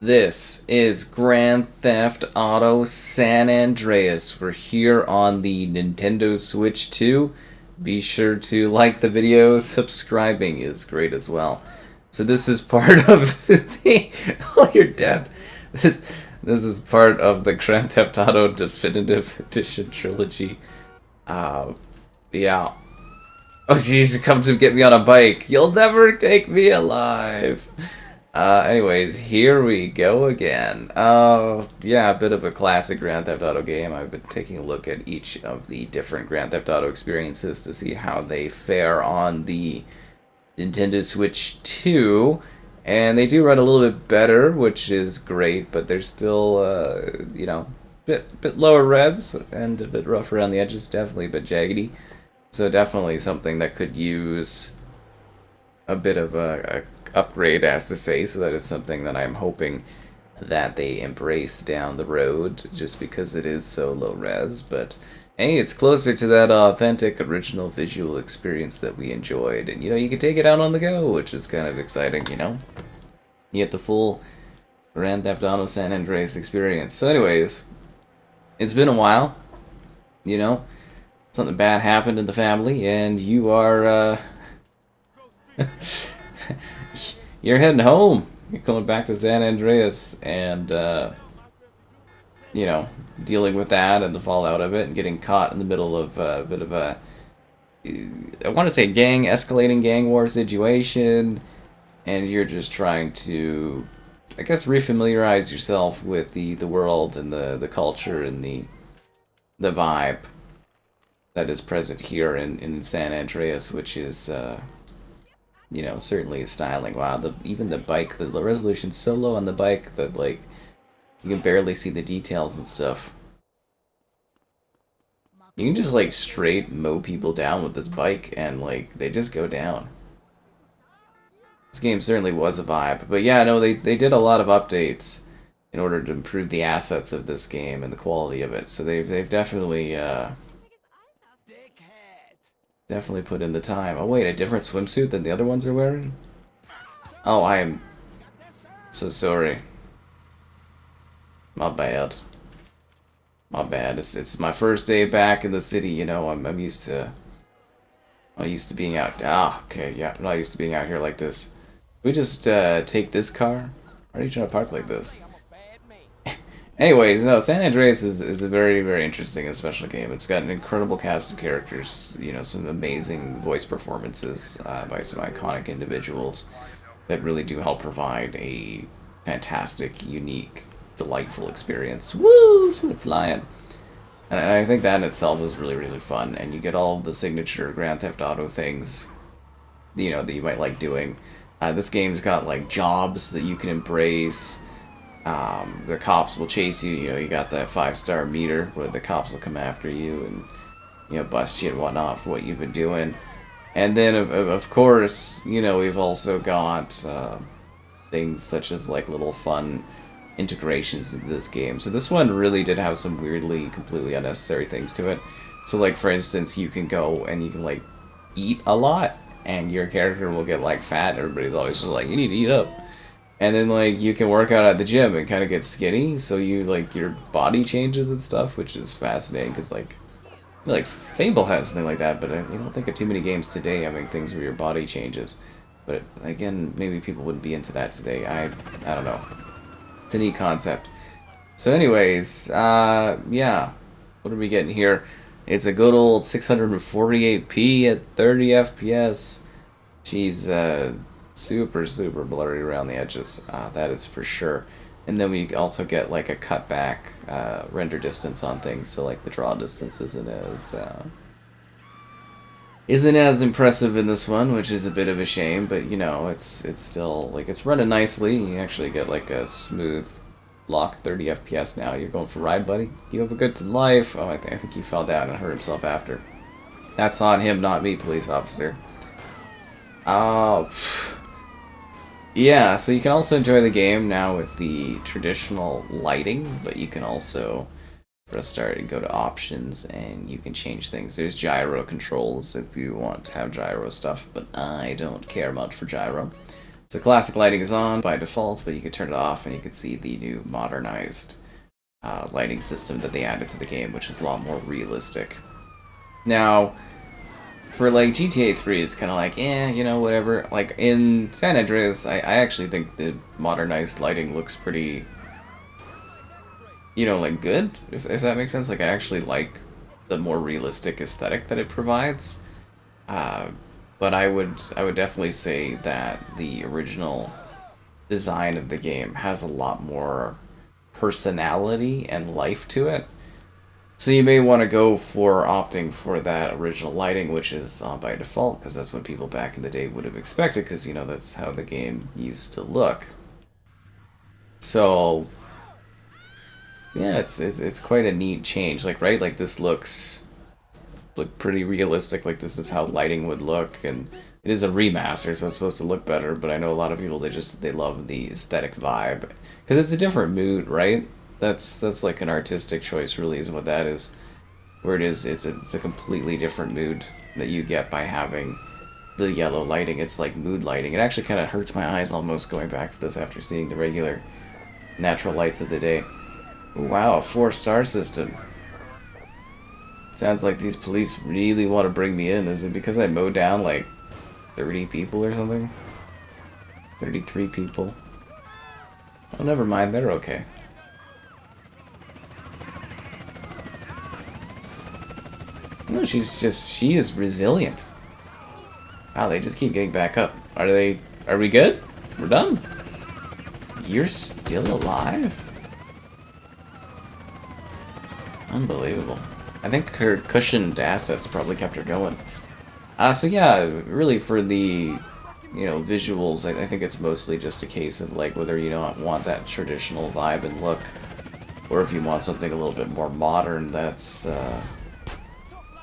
This is Grand Theft Auto San Andreas. We're here on the Nintendo Switch 2. Be sure to like the video. Subscribing is great as well. So this is part of the oh, you're dead. This is part of the Grand Theft Auto Definitive Edition trilogy. Uh yeah. Oh jeez, come to get me on a bike. You'll never take me alive. Anyways, here we go again. Yeah, a bit of a classic Grand Theft Auto game. I've been taking a look at each of the different Grand Theft Auto experiences to see how they fare on the Nintendo Switch 2. And they do run a little bit better, which is great, but they're still, bit lower res and a bit rough around the edges, definitely a bit jaggedy. So definitely something that could use a bit of a upgrade, as to say, so that is something that I'm hoping that they embrace down the road, just because it is so low res. But hey, it's closer to that authentic, original visual experience that we enjoyed, and you can take it out on the go, which is kind of exciting. You get the full Grand Theft Auto San Andreas experience. So, anyways, it's been a while. Something bad happened in the family, and you are you're heading home. You're coming back to San Andreas and, dealing with that and the fallout of it and getting caught in the middle of a bit of a, I want to say escalating gang war situation. And you're just trying to, I guess, refamiliarize yourself with the world and the culture and the vibe that is present here in San Andreas, which is, certainly styling. Wow, even the bike, the resolution's so low on the bike that, like, you can barely see the details and stuff. You can just, like, straight mow people down with this bike, and, like, they just go down. This game certainly was a vibe. But yeah, no, they did a lot of updates in order to improve the assets of this game and the quality of it. So they've definitely, definitely put in the time. Oh wait, a different swimsuit than the other ones are wearing? Oh, I am so sorry. My bad. My bad. It's my first day back in the city. I'm used to being out. Ah, okay, yeah. I'm not used to being out here like this. We just take this car. Why are you trying to park like this? Anyways, no, San Andreas is a very, very interesting and special game. It's got an incredible cast of characters, some amazing voice performances by some iconic individuals that really do help provide a fantastic, unique, delightful experience. Woo! Flying. And I think that in itself is really, really fun, and you get all of the signature Grand Theft Auto things, that you might like doing. This game's got, like, jobs that you can embrace. The cops will chase you. You got that 5-star meter where the cops will come after you and bust you and whatnot for what you've been doing. And then of course, we've also got things such as, like, little fun integrations into this game. So this one really did have some weirdly completely unnecessary things to it. So, like, for instance, you can go and you can, like, eat a lot, and your character will get, like, fat. Everybody's always just like, you need to eat up. And then, like, you can work out at the gym and kind of get skinny, so your body changes and stuff, which is fascinating, because, like, Fable had something like that, but you don't think of too many games today having things where your body changes. But, again, maybe people wouldn't be into that today. I don't know. It's a neat concept. So anyways, yeah. What are we getting here? It's a good old 648p at 30 FPS. She's, super, super blurry around the edges. That is for sure. And then we also get, like, a cutback render distance on things, so, like, the draw distance isn't as impressive in this one, which is a bit of a shame. But it's still, like, it's running nicely. You actually get, like, a smooth lock 30 FPS now. You're going for a ride, buddy. You have a good life. Oh, I think he fell down and hurt himself after. That's on him, not me, police officer. Oh. Yeah, so you can also enjoy the game now with the traditional lighting, but you can also press start and go to options, and you can change things. There's gyro controls if you want to have gyro stuff, but I don't care much for gyro. So classic lighting is on by default, but you can turn it off and you can see the new modernized lighting system that they added to the game, which is a lot more realistic. Now, for like GTA 3, it's kind of like, you know, whatever. Like in San Andreas, I actually think the modernized lighting looks pretty, you know, like good, if that makes sense. Like I actually like the more realistic aesthetic that it provides. But I would definitely say that the original design of the game has a lot more personality and life to it. So you may want to go for opting for that original lighting, which is on by default, because that's what people back in the day would have expected, because, you know, that's how the game used to look. So, yeah, it's quite a neat change. Like, right? Like, this looks pretty realistic. Like, this is how lighting would look, and it is a remaster, so it's supposed to look better, but I know a lot of people, they love the aesthetic vibe, because it's a different mood, right? That's like an artistic choice, really, is what that is. Where it's a completely different mood that you get by having the yellow lighting. It's like mood lighting. It actually kind of hurts my eyes almost going back to this after seeing the regular natural lights of the day. Wow, a 4-star system. Sounds like these police really want to bring me in. Is it because I mowed down like 30 people or something? 33 people. Oh, never mind. They're okay. No, she is resilient. Wow, they just keep getting back up. Are we good? We're done? You're still alive? Unbelievable. I think her cushioned assets probably kept her going. So yeah, really for the, you know, visuals, I think it's mostly just a case of like whether you don't want that traditional vibe and look, or if you want something a little bit more modern. That's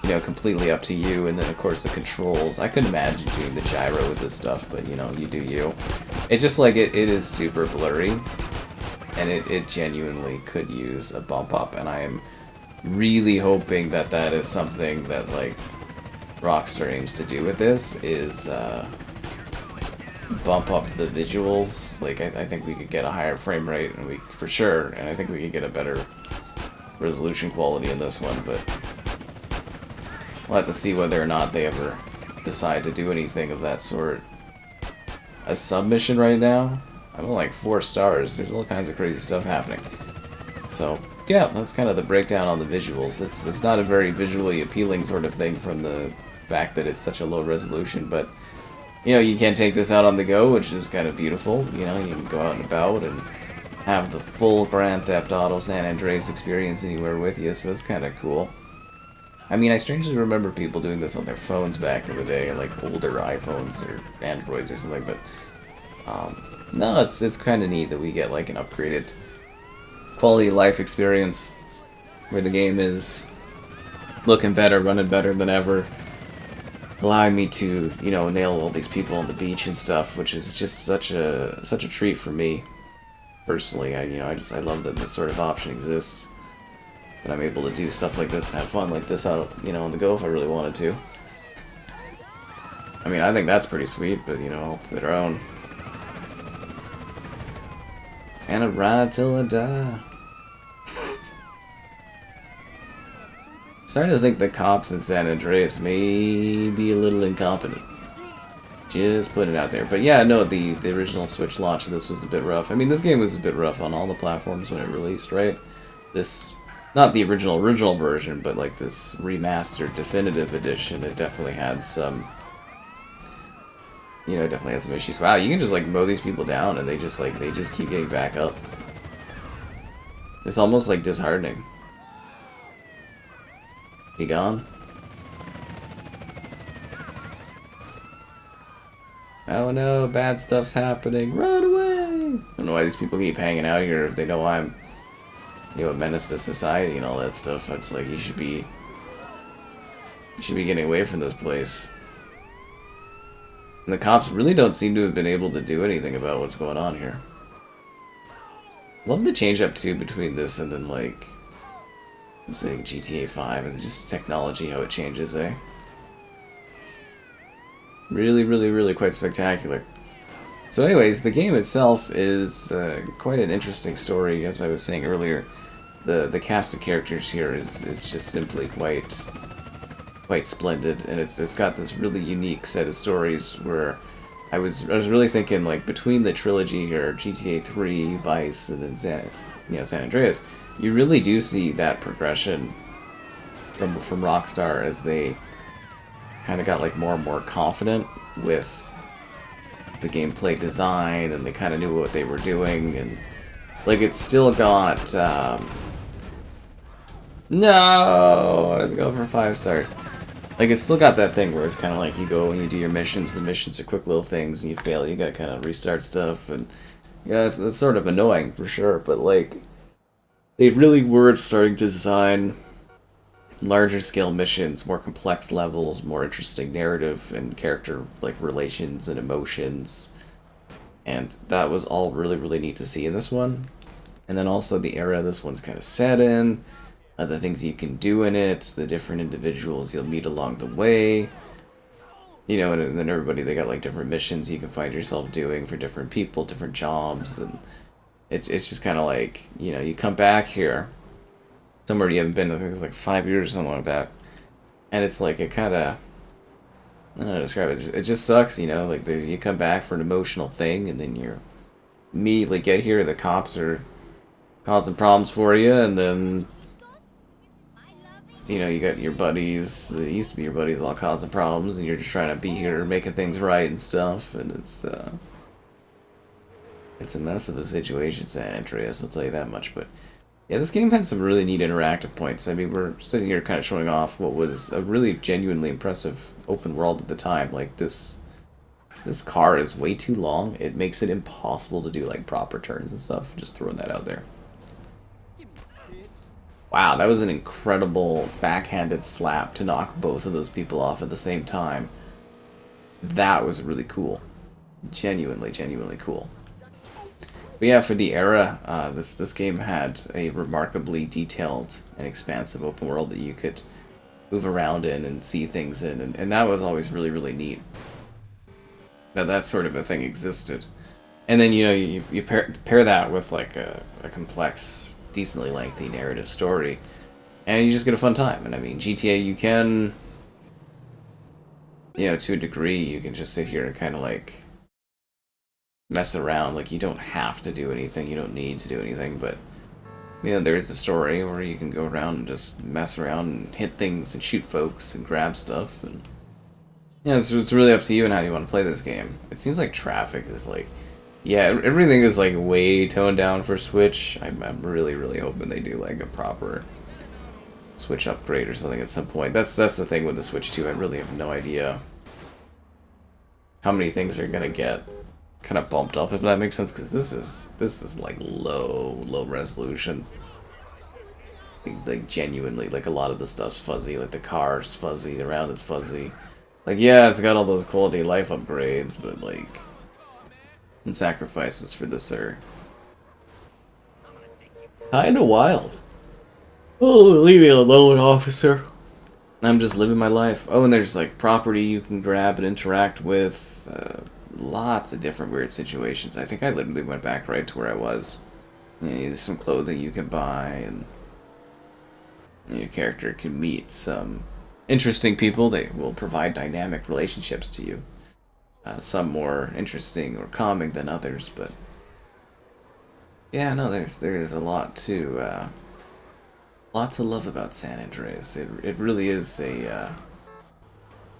you know, completely up to you. And then of course the controls. I couldn't imagine doing the gyro with this stuff, but you know, you do you. It's just like it is super blurry, and it genuinely could use a bump up, and I am really hoping that that is something that like Rockstar aims to do with this, is bump up the visuals. Like I think we could get a higher frame rate, and we for sure, and I think we could get a better resolution quality in this one, but we'll have to see whether or not they ever decide to do anything of that sort. A submission right now? I'm on like 4 stars. There's all kinds of crazy stuff happening. So yeah, that's kind of the breakdown on the visuals. It's not a very visually appealing sort of thing from the fact that it's such a low resolution, but you know, you can take this out on the go, which is kind of beautiful. You know, you can go out and about and have the full Grand Theft Auto San Andreas experience anywhere with you, so that's kind of cool. I mean, I strangely remember people doing this on their phones back in the day, like older iPhones or Androids or something, but no, it's kind of neat that we get like an upgraded quality of life experience where the game is looking better, running better than ever, allowing me to, you know, nail all these people on the beach and stuff, which is just such a treat for me personally. I love that this sort of option exists, that I'm able to do stuff like this and have fun like this out, you know, on the go if I really wanted to. I mean, I think that's pretty sweet, but you know, all to their own. And a ride till I die. Starting to think the cops in San Andreas may be a little incompetent. Just putting it out there. But yeah, no, the original Switch launch of this was a bit rough. I mean, this game was a bit rough on all the platforms when it released, right? This, not the original version, but like this remastered definitive edition, it definitely had some, you know, definitely had some issues. Wow, you can just like mow these people down and they just keep getting back up. It's almost like disheartening. He gone? Oh no, bad stuff's happening. Run away! I don't know why these people keep hanging out here if they know I'm, you know, a menace to society and all that stuff. It's like you should be getting away from this place. And the cops really don't seem to have been able to do anything about what's going on here. Love the change up too between this and then like, say, GTA 5 and just technology, how it changes, eh? Really, really, really quite spectacular. So anyways, the game itself is quite an interesting story, as I was saying earlier. The cast of characters here is just simply quite splendid, and it's got this really unique set of stories where I was really thinking, like, between the trilogy here, GTA 3, Vice, and then San Andreas, you really do see that progression from Rockstar as they kind of got like more and more confident with the gameplay design, and they kind of knew what they were doing, and like it's still got no, I was going for 5 stars. Like, it's still got that thing where it's kind of like you go and you do your missions. The missions are quick little things, and you fail, you gotta kind of restart stuff, and yeah, that's sort of annoying for sure. But like, they really were starting to design larger scale missions, more complex levels, more interesting narrative and character like relations and emotions, and that was all really neat to see in this one. And then also the era this one's kind of set in, the things you can do in it, the different individuals you'll meet along the way. You know, and then everybody, they got like different missions you can find yourself doing for different people, different jobs, and it's just kind of like, you know, you come back here, somewhere you haven't been, I think it's like 5 years or something like that, and it's like, it kind of, I don't know how to describe it, it just sucks, you know, like you come back for an emotional thing, and then you immediately get here, the cops are causing problems for you, and then you know, you got your buddies, that used to be your buddies, all causing problems, and you're just trying to be here, making things right and stuff, and it's a mess of a situation, San Andreas, I'll tell you that much. But yeah, this game had some really neat interactive points. I mean, we're sitting here kind of showing off what was a really genuinely impressive open world at the time. Like, this car is way too long. It makes it impossible to do like proper turns and stuff. Just throwing that out there. Wow, that was an incredible backhanded slap to knock both of those people off at the same time. That was really cool. Genuinely cool. But yeah, for the era, this game had a remarkably detailed and expansive open world that you could move around in and see things in, and that was always really neat. That sort of a thing existed. And then, you know, you pair that with like a complex, decently lengthy narrative story, and you just get a fun time. And I mean, GTA, you can, you know, to a degree, you can just sit here and kind of like mess around. Like, you don't have to do anything, you don't need to do anything, but you know, there's a story where you can go around and just mess around and hit things and shoot folks and grab stuff, and you know, it's really up to you and how you want to play this game. It seems like traffic is like, yeah, everything is like way toned down for Switch. I'm really hoping they do like a proper Switch upgrade or something at some point. That's the thing with the Switch 2. I really have no idea how many things are gonna get kind of bumped up, if that makes sense, because this is like low resolution. Like genuinely, like a lot of the stuff's fuzzy. Like the car's fuzzy, the round is fuzzy. Like, yeah, it's got all those quality of life upgrades, but like, and sacrifices for this are kinda wild. Oh, leave me alone, officer. I'm just living my life. Oh, and there's like property you can grab and interact with. Lots of different weird situations. I think I literally went back right to where I was. You know, there's some clothing you can buy, and your character can meet some interesting people. They will provide dynamic relationships to you. Some more interesting or calming than others, but yeah, no, there's a lot to love about San Andreas. It really is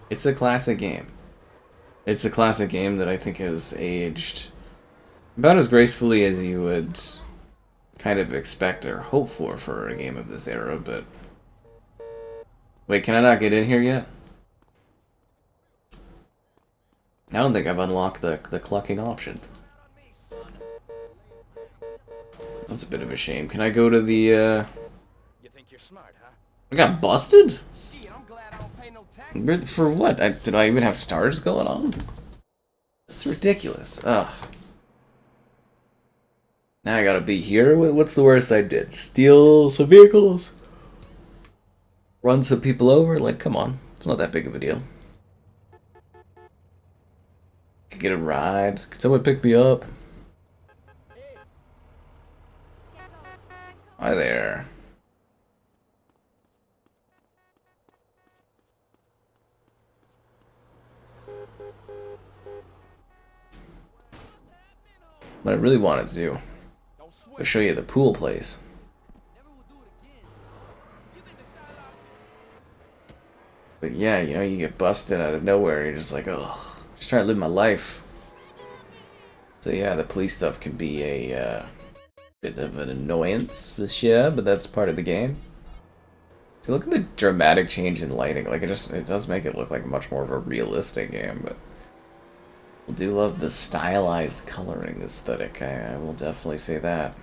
it's a classic game. It's a classic game that I think has aged about as gracefully as you would kind of expect or hope for a game of this era. But wait, can I not get in here yet? I don't think I've unlocked the clucking option. That's a bit of a shame. Can I go to the You think you're smart, huh? I got busted? Shit, I'm glad I don't pay no taxes. For what? Did I even have stars going on? That's ridiculous. Ugh. Now I gotta be here? What's the worst I did? Steal some vehicles? Run some people over? Like, come on. It's not that big of a deal. Could get a ride. Could someone pick me up? Hi there. What I really wanted to do was show you the pool place. But yeah, you know, you get busted out of nowhere. You're just like, oh, just trying to live my life. So yeah, the police stuff can be a bit of an annoyance for sure, but that's part of the game. So look at the dramatic change in lighting. Like it does make it look like much more of a realistic game. But I do love the stylized coloring aesthetic. I will definitely say that.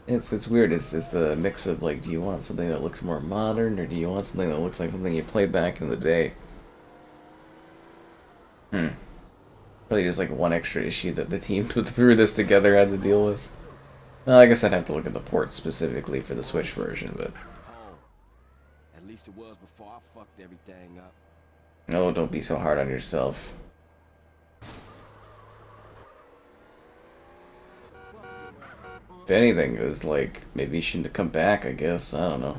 It's weird. It's the mix of like, do you want something that looks more modern, or do you want something that looks like something you played back in the day? Probably just like one extra issue that the team put through this together had to deal with. Well, I guess I'd have to look at the ports specifically for the Switch version, but Oh, at least it was before I fucked everything up. no, don't be so hard on yourself. If anything, it was like, maybe you shouldn't have come back, I guess. I don't know.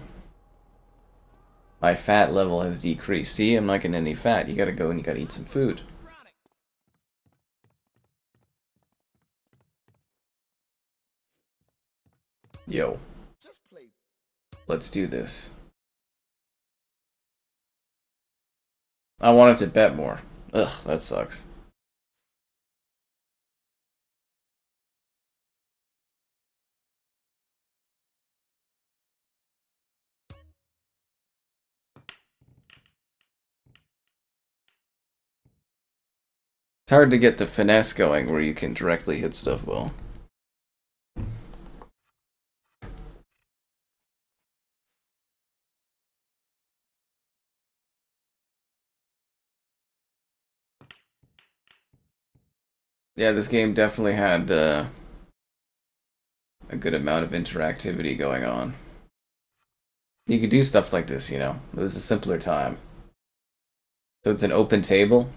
My fat level has decreased. See, I'm not getting any fat. You gotta go and you gotta eat some food. Yo, let's do this. I wanted to bet more. Ugh, that sucks. It's hard to get the finesse going where you can directly hit stuff well. Yeah, this game definitely had a good amount of interactivity going on. You could do stuff like this, you know. It was a simpler time. So it's an open table.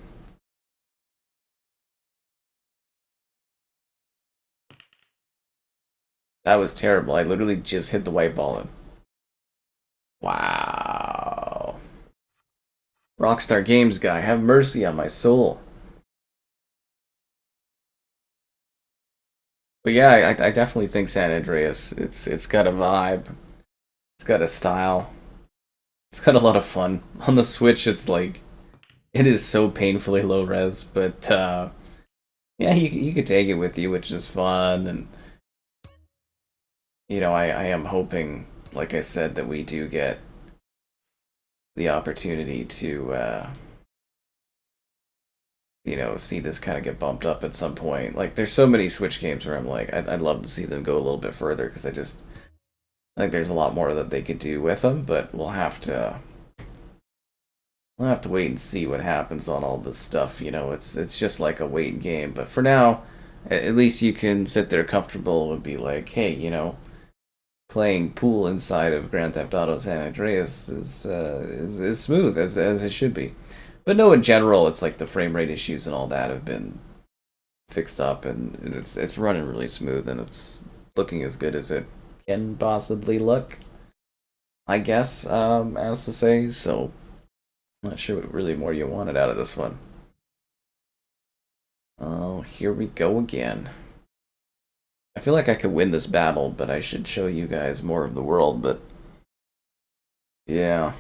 That was terrible. I literally just hit the white ball in. Wow. Rockstar Games guy, have mercy on my soul. But yeah, I definitely think San Andreas. It's got a vibe. It's got a style. It's got a lot of fun. On the Switch, it's like it is so painfully low res, but yeah, you can take it with you, which is fun. And you know, I am hoping, like I said, that we do get the opportunity to you know, see this kind of get bumped up at some point. Like, there's so many Switch games where I'm like, I'd love to see them go a little bit further because I think there's a lot more that they could do with them, but we'll have to wait and see what happens on all this stuff. You know, it's just like a waiting game. But for now, at least you can sit there comfortable and be like, hey, you know, playing pool inside of Grand Theft Auto San Andreas is smooth as it should be. But no, in general, it's like the frame rate issues and all that have been fixed up, and it's running really smooth, and it's looking as good as it can possibly look, I guess, as to say. So I'm not sure what really more you wanted out of this one. Oh, here we go again. I feel like I could win this battle, but I should show you guys more of the world. But yeah,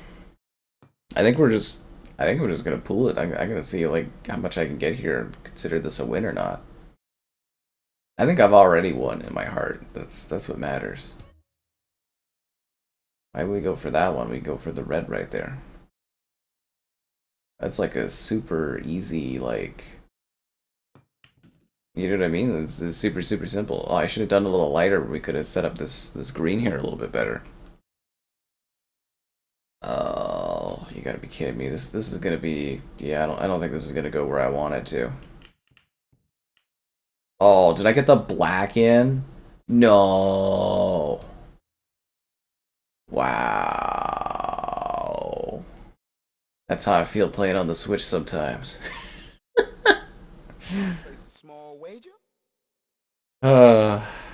I think we're just I think we're just gonna pool it. I'm gonna see like how much I can get here and consider this a win or not. I think I've already won in my heart. That's what matters. Why would we go for that one? We go for the red right there. That's like a super easy, like, you know what I mean? It's super super simple. Oh, I should have done a little lighter. We could have set up this green here a little bit better. Oh, you gotta be kidding me. This is gonna be, yeah, I don't think this is gonna go where I want it to. Oh, did I get the black in? No. Wow. That's how I feel playing on the Switch sometimes. Place a small wager? Uh,